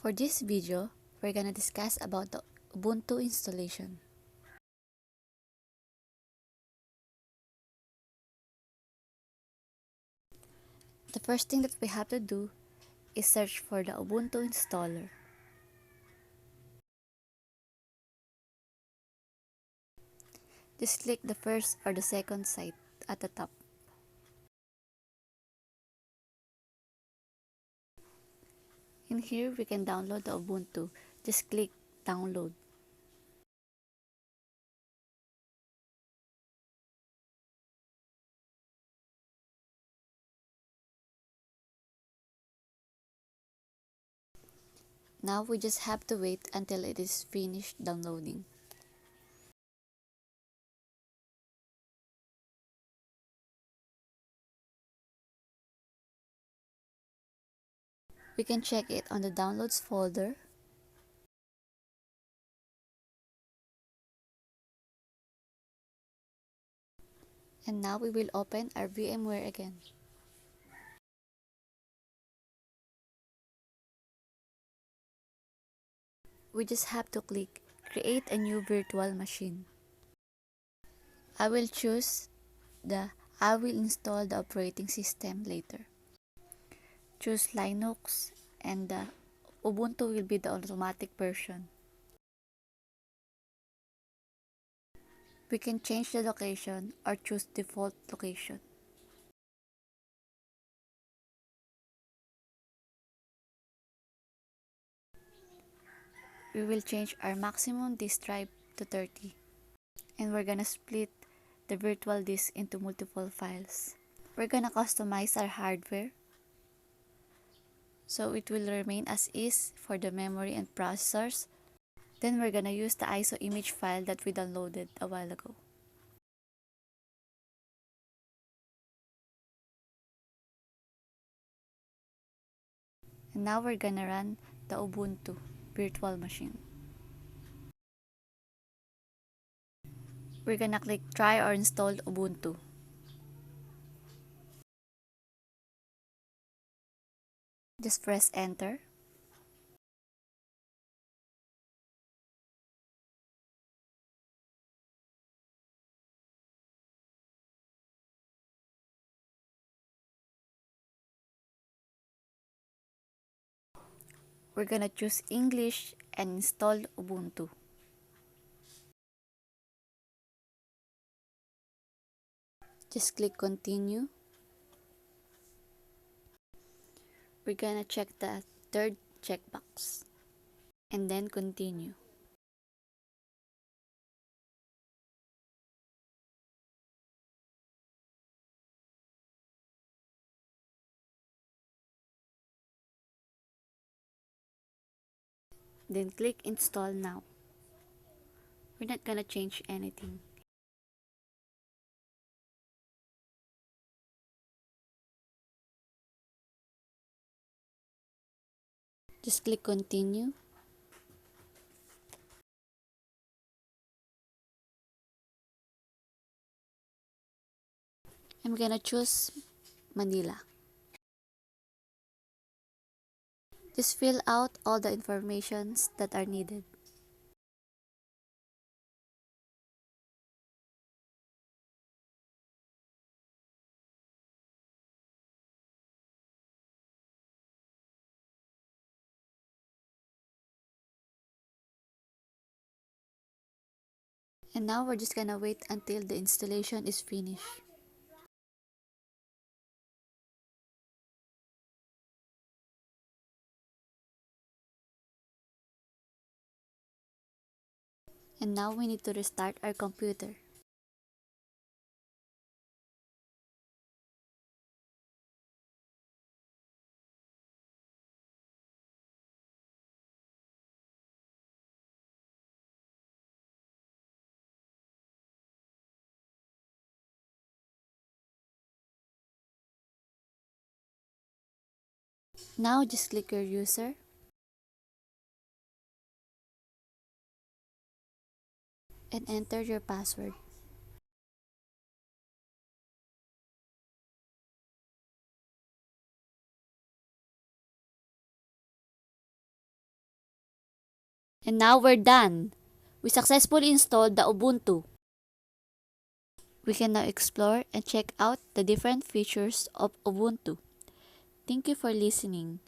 For this video, we're gonna discuss about the Ubuntu installation. The first thing that we have to do is search for the Ubuntu installer. Just click the first or the second site at the top. In here, we can download the Ubuntu. Just click download. Now we just have to wait until it is finished downloading. We can check it on the downloads folder. And now we will open our VMware again. We just have to click create a new virtual machine. I will choose the I will install the operating system later. Choose Linux and the Ubuntu will be the automatic version. We can change the location or choose default location. We will change our maximum disk drive to 30. And we're gonna split the virtual disk into multiple files. We're gonna customize our hardware so it will remain as is for the memory and processors. Then we're gonna use the ISO image file that we downloaded a while ago. And now we're gonna run the Ubuntu virtual machine. We're gonna click try or install Ubuntu. Just press enter. We're gonna choose English and install Ubuntu. Just click continue. We're gonna check the third checkbox and then continue. Then click install now. We're not gonna change anything. Just click continue. I'm gonna choose Manila. Just fill out all the informations that are needed. And now we're just gonna wait until the installation is finished. And now we need to restart our computer. Now just click your user and enter your password. And now we're done. We successfully installed the Ubuntu. We can now explore and check out the different features of Ubuntu. Thank you for listening.